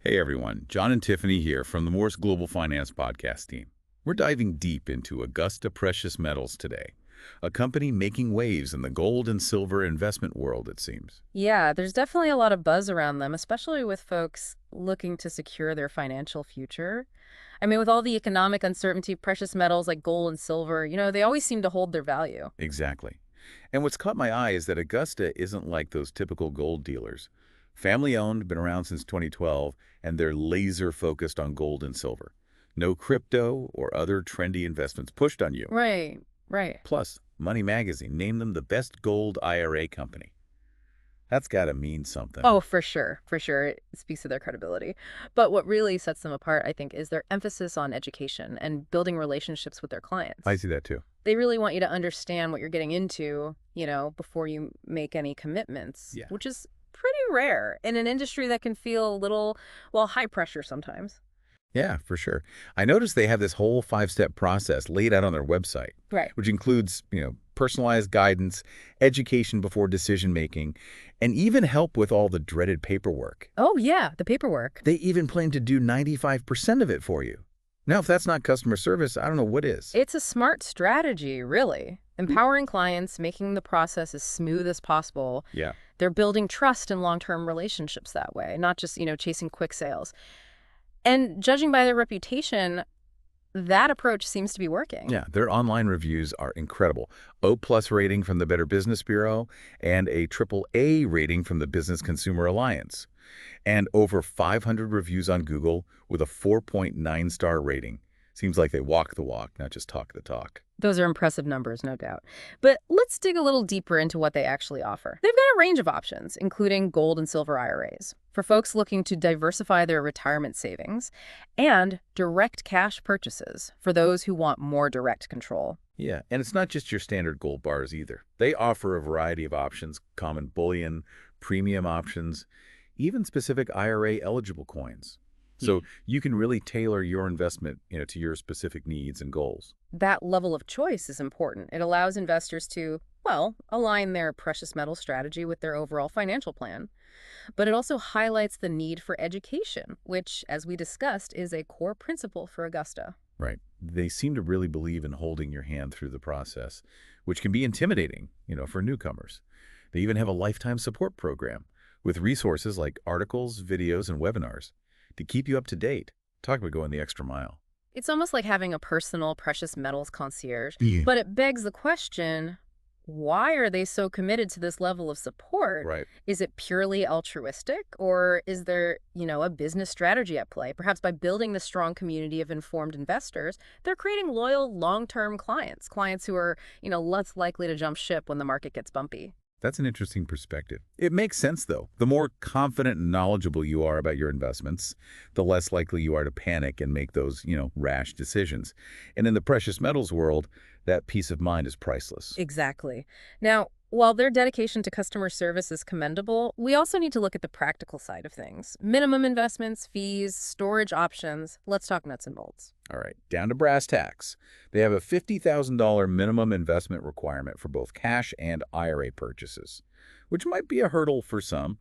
Hey everyone, John and Tiffany here from the Morse Global Finance podcast team. We're diving deep into Augusta Precious Metals today, a company making waves in the gold and silver investment world, it seems. Yeah, there's definitely a lot of buzz around them, especially with folks looking to secure their financial future. I mean, with all the economic uncertainty, precious metals like gold and silver, they always seem to hold their value. Exactly. And what's caught my eye is that Augusta isn't like those typical gold dealers. Family-owned, been around since 2012, and they're laser-focused on gold and silver. No crypto or other trendy investments pushed on you. Right, right. Plus, Money Magazine named them the best gold IRA company. That's got to mean something. Oh, for sure, for sure. It speaks to their credibility. But what really sets them apart, I think, is their emphasis on education and building relationships with their I clients. see that too. They really want you to understand what you're getting into, before you make any commitments, Yeah. which is pretty rare in an industry that can feel a little, well, high pressure sometimes. Yeah, for sure. I noticed they have this whole five-step process laid out on their website, Right. which includes, personalized guidance, education before decision-making, and even help with all the dreaded paperwork. Oh, yeah, the paperwork. They even plan to do 95% of it for you. Now, if that's not customer service, I don't know what is. It's a smart strategy, really. Empowering clients, making the process as smooth as possible. Yeah. They're building trust and long-term relationships that way, not just, chasing quick sales. And judging by their reputation, that approach seems to be working. Yeah, their online reviews are incredible. O+ rating from the Better Business Bureau and a triple A rating from the Business Consumer Alliance. And over 500 reviews on Google with a 4.9-star rating. Seems like they walk the walk, not just talk the talk. Those are impressive numbers, no doubt. But let's dig a little deeper into what they actually offer. They've got a range of options, including gold and silver IRAs, for folks looking to diversify their retirement savings, and direct cash purchases for those who want more direct control. Yeah, and it's not just your standard gold bars either. They offer a variety of options, common bullion, premium options, even specific IRA-eligible coins. So you can really tailor your investment, to your specific needs and goals. That level of choice is important. It allows investors to, well, align their precious metal strategy with their overall financial plan. But it also highlights the need for education, which, as we discussed, is a core principle for Augusta. Right. They seem to really believe in holding your hand through the process, which can be intimidating, for newcomers. They even have a lifetime support program with resources like articles, videos, and webinars to keep you up to date. Talk about going the extra mile. It's almost like having a personal precious metals concierge, Yeah. but it begs the question, why are they so committed to this level of support? Right. Is it purely altruistic, or is there, a business strategy at play? Perhaps by building this strong community of informed investors, they're creating loyal, long-term clients who are, less likely to jump ship when the market gets bumpy. That's an interesting perspective. It makes sense, though. The more confident and knowledgeable you are about your investments, the less likely you are to panic and make those, rash decisions. And in the precious metals world, that peace of mind is priceless. Exactly. Now, while their dedication to customer service is commendable, we also need to look at the practical side of things. Minimum investments, fees, storage options. Let's talk nuts and bolts. All right, down to brass tacks. They have a $50,000 minimum investment requirement for both cash and IRA purchases, which might be a hurdle for some,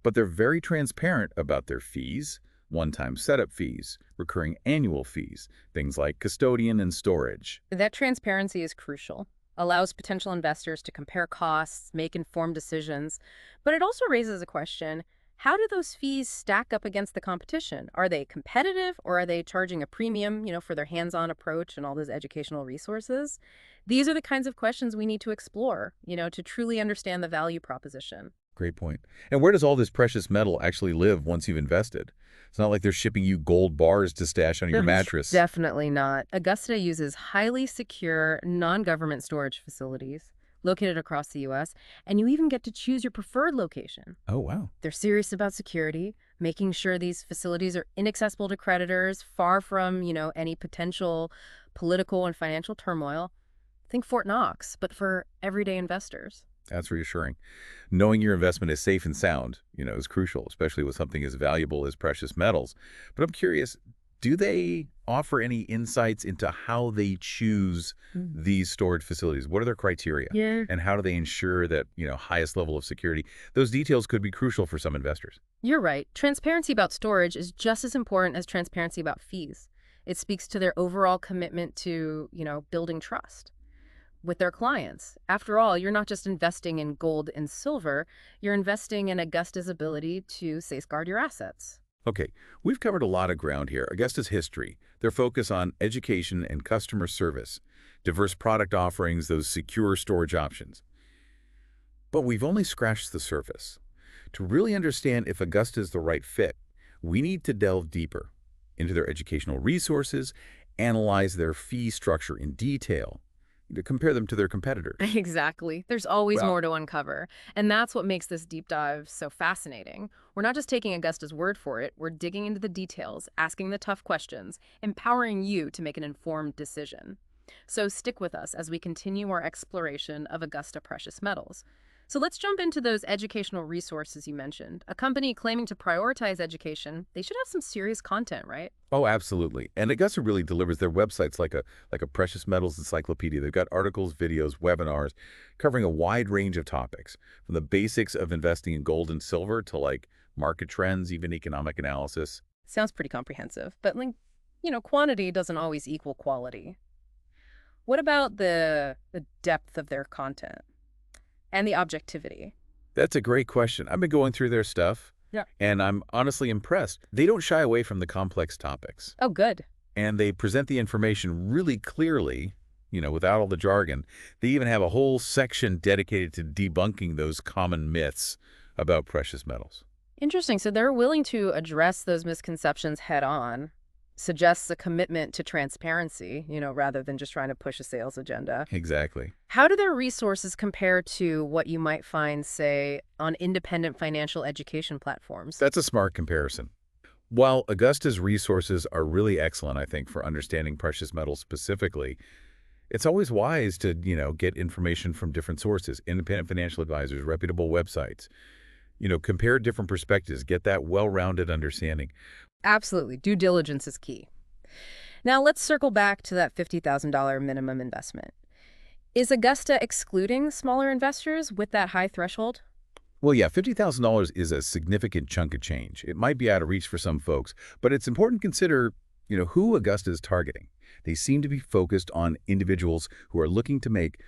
but they're very transparent about their fees, one-time setup fees, recurring annual fees, things like custodian and storage. That transparency is crucial. Allows potential investors to compare costs, make informed decisions. But it also raises a question, how do those fees stack up against the competition? Are they competitive, or are they charging a premium, for their hands-on approach and all those educational resources? These are the kinds of questions we need to explore, to truly understand the value proposition. Great point. And where does all this precious metal actually live once you've invested? It's not like they're shipping you gold bars to stash on your mattress. Definitely not. Augusta uses highly secure, non-government storage facilities located across the U.S., and you even get to choose your preferred location. Oh, wow. They're serious about security, making sure these facilities are inaccessible to creditors, far from, any potential political and financial turmoil. Think Fort Knox, but for everyday investors. That's reassuring. Knowing your investment is safe and sound, is crucial, especially with something as valuable as precious metals. But I'm curious, Do they offer any insights into how they choose Mm. these storage facilities? What are their criteria? Yeah. And how do they ensure that, highest level of security? Those details could be crucial for some investors. You're right. Transparency about storage is just as important as transparency about fees. It speaks to their overall commitment to, building trust with their clients. After all, you're not just investing in gold and silver, you're investing in Augusta's ability to safeguard your assets. Okay, we've covered a lot of ground here. Augusta's history, their focus on education and customer service, diverse product offerings, those secure storage options. But we've only scratched the surface. To really understand if Augusta is the right fit, we need to delve deeper into their educational resources, analyze their fee structure in detail, to compare them to their competitors. Exactly. There's always Well, more to uncover. And that's what makes this deep dive so fascinating. We're not just taking Augusta's word for it, we're digging into the details, asking the tough questions, empowering you to make an informed decision. So stick with us as we continue our exploration of Augusta Precious Metals. So let's jump into those educational resources you mentioned. A company claiming to prioritize education, they should have some serious content, right? oh, absolutely. And Augusta really delivers their websites like a precious metals encyclopedia. They've got articles, videos, webinars covering a wide range of topics, from the basics of investing in gold and silver to market trends, even economic analysis. Sounds pretty comprehensive, but quantity doesn't always equal quality. What about the depth of their content and the objectivity? That's a great question. I've been going through their stuff, Yeah. and I'm honestly impressed. They don't shy away from the complex topics, Oh, good. and they present the information really clearly, without all the jargon. They even have a whole section dedicated to debunking those common myths about precious metals. Interesting. So they're willing to address those misconceptions head on, suggests a commitment to transparency, rather than just trying to push a sales agenda. Exactly. How do their resources compare to what you might find, say, on independent financial education platforms? That's a smart comparison. While Augusta's resources are really excellent, I think, for understanding precious metals specifically, it's always wise to, get information from different sources, independent financial advisors, reputable websites. Compare different perspectives, get that well-rounded understanding. Absolutely. Due diligence is key. Now let's circle back to that $50,000 minimum investment. Is Augusta excluding smaller investors with that high threshold? Well, yeah, $50,000 is a significant chunk of change. It might be out of reach for some folks, but it's important to consider, who Augusta is targeting. They seem to be focused on individuals who are looking to make,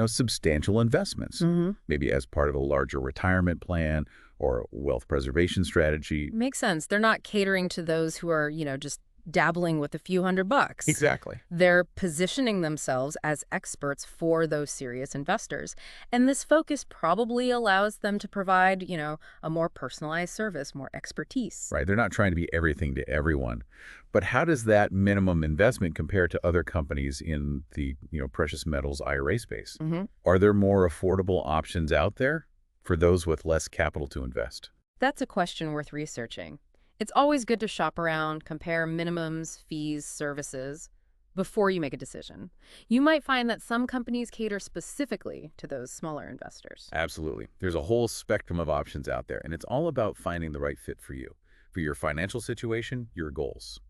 substantial investments, maybe as part of a larger retirement plan or a wealth preservation strategy. Makes sense. They're not catering to those who are, just dabbling with a few $100. Exactly. They're positioning themselves as experts for those serious investors. And this focus probably allows them to provide, a more personalized service, more expertise. Right. They're not trying to be everything to everyone. But how does that minimum investment compare to other companies in the, precious metals IRA space? Are there more affordable options out there for those with less capital to invest? That's a question worth researching. It's always good to shop around, compare minimums, fees, services before you make a decision. You might find that some companies cater specifically to those smaller investors. Absolutely. There's a whole spectrum of options out there, and it's all about finding the right fit for you, for your financial situation, your goals.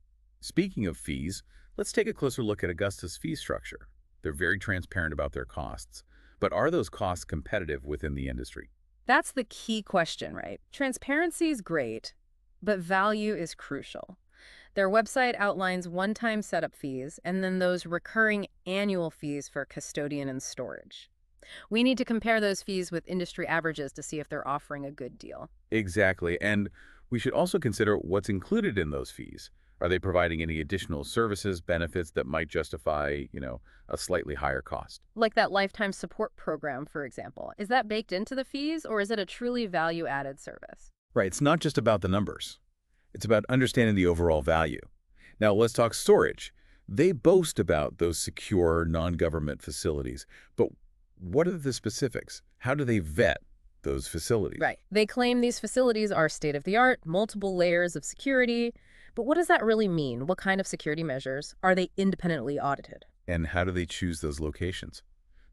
Speaking of fees, let's take a closer look at Augusta's fee structure. They're very transparent about their costs, but are those costs competitive within the industry? That's the key question, right? Transparency is great, but value is crucial. Their website outlines one-time setup fees and then those recurring annual fees for custodian and storage. We need to compare those fees with industry averages to see if they're offering a good deal. Exactly, and we should also consider what's included in those fees. Are they providing any additional services, benefits that might justify, a slightly higher cost? Like that lifetime support program, for example. Is that baked into the fees, or is it a truly value-added service? Right, it's not just about the numbers. It's about understanding the overall value. Now, let's talk storage. They boast about those secure, non-government facilities, but what are the specifics? How do they vet those facilities? Right. They claim these facilities are state-of-the-art, multiple layers of security. But what does that really mean? What kind of security measures? Are they independently audited? And how do they choose those locations?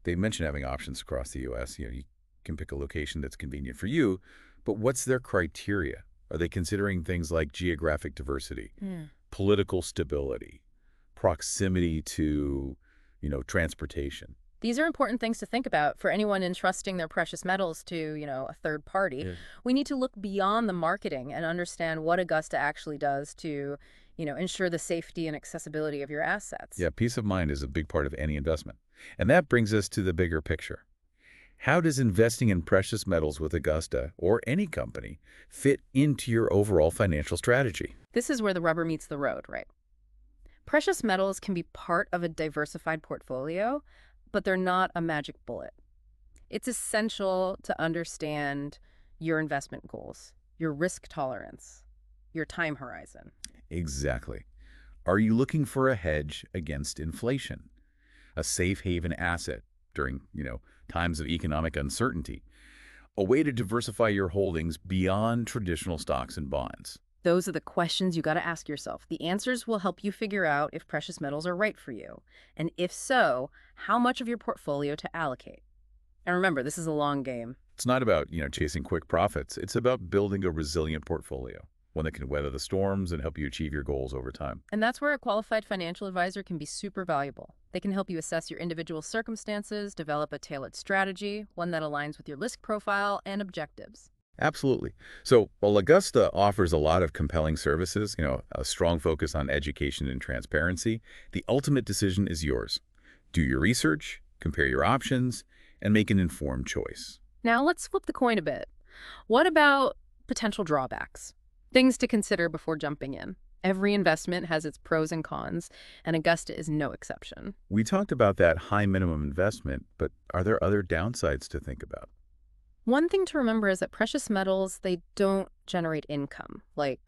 They mention having options across the U.S. You can pick a location that's convenient for you, but what's their criteria? Are they considering things like geographic diversity, political stability, proximity to, transportation. These are important things to think about for anyone entrusting their precious metals to, a third party. Yeah. We need to look beyond the marketing and understand what Augusta actually does to, ensure the safety and accessibility of your assets. Yeah, peace of mind is a big part of any investment. And that brings us to the bigger picture. How does investing in precious metals with Augusta, or any company, fit into your overall financial strategy? This is where the rubber meets the road, right? Precious metals can be part of a diversified portfolio, but they're not a magic bullet. It's essential to understand your investment goals, your risk tolerance, your time horizon. Exactly. Are you looking for a hedge against inflation? A safe haven asset during, times of economic uncertainty? A way to diversify your holdings beyond traditional stocks and bonds? Those are the questions you got to ask yourself. The answers will help you figure out if precious metals are right for you, and if so, how much of your portfolio to allocate. And remember, this is a long game. It's not about, chasing quick profits. It's about building a resilient portfolio, one that can weather the storms and help you achieve your goals over time. And that's where a qualified financial advisor can be super valuable. They can help you assess your individual circumstances, develop a tailored strategy, one that aligns with your risk profile and objectives. Absolutely. So, while Augusta offers a lot of compelling services, a strong focus on education and transparency, the ultimate decision is yours. Do your research, compare your options, and make an informed choice. Now let's flip the coin a bit. What about potential drawbacks? Things to consider before jumping in. Every investment has its pros and cons, and Augusta is no exception. We talked about that high minimum investment, but are there other downsides to think about? One thing to remember is that precious metals, they don't generate income, like,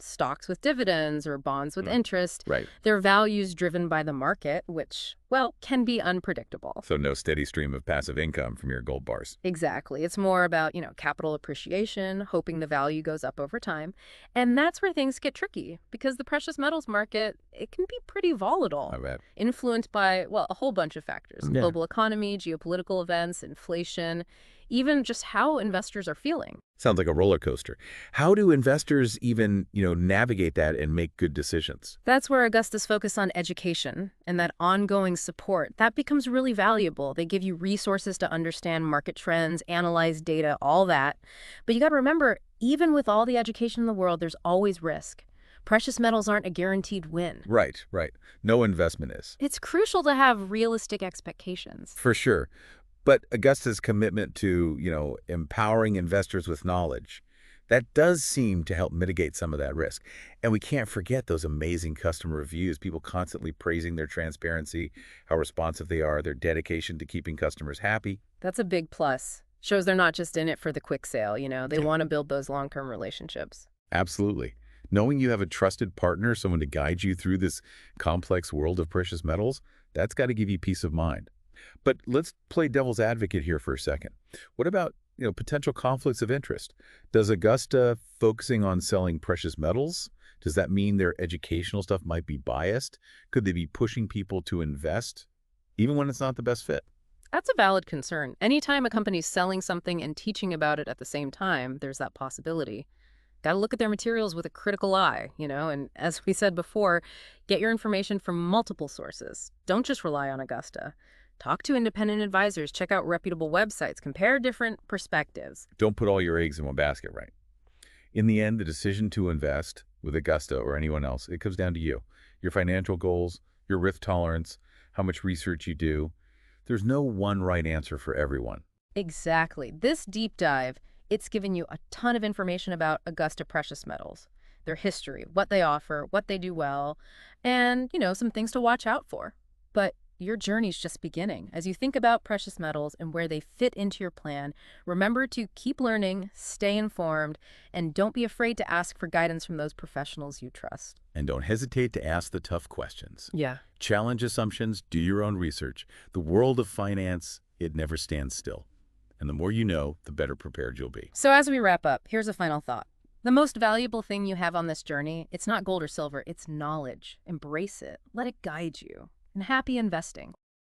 stocks with dividends or bonds with interest. Right. Their values driven by the market, which, well, can be unpredictable. So no steady stream of passive income from your gold bars. Exactly. It's more about, capital appreciation, hoping the value goes up over time. And that's where things get tricky because the precious metals market, it can be pretty volatile, I bet. influenced by, well, a whole bunch of factors. Yeah. Global economy, geopolitical events, inflation, even just how investors are feeling. Sounds like a roller coaster. How do investors even, navigate that and make good decisions? That's where Augusta's focus on education and that ongoing support, that becomes really valuable. They give you resources to understand market trends, analyze data, all that. But you got to remember, even with all the education in the world, there's always risk. Precious metals aren't a guaranteed win. Right. No investment is. It's crucial to have realistic expectations. For sure. But Augusta's commitment to, empowering investors with knowledge, that does seem to help mitigate some of that risk. And we can't forget those amazing customer reviews, people constantly praising their transparency, how responsive they are, their dedication to keeping customers happy. That's a big plus. Shows they're not just in it for the quick sale, They want to build those long-term relationships. Absolutely. Knowing you have a trusted partner, someone to guide you through this complex world of precious metals, that's got to give you peace of mind. But let's play devil's advocate here for a second. What about, potential conflicts of interest? Does Augusta focusing on selling precious metals, does that mean their educational stuff might be biased? Could they be pushing people to invest, even when it's not the best fit? That's a valid concern. Anytime a company's selling something and teaching about it at the same time, there's that possibility. Got to look at their materials with a critical eye, and as we said before, get your information from multiple sources. Don't just rely on Augusta. Talk to independent advisors, check out reputable websites, compare different perspectives. Don't put all your eggs in one basket, right? In the end, the decision to invest with Augusta or anyone else, it comes down to you. Your financial goals, your risk tolerance, how much research you do. There's no one right answer for everyone. Exactly. This deep dive, it's given you a ton of information about Augusta Precious Metals, their history, what they offer, what they do well, and, some things to watch out for. But your journey's just beginning. As you think about precious metals and where they fit into your plan, remember to keep learning, stay informed, and don't be afraid to ask for guidance from those professionals you trust. And don't hesitate to ask the tough questions. Yeah. Challenge assumptions, do your own research. The world of finance, it never stands still. And the more you know, the better prepared you'll be. So as we wrap up, here's a final thought. The most valuable thing you have on this journey, it's not gold or silver, it's knowledge. Embrace it. Let it guide you. And happy investing.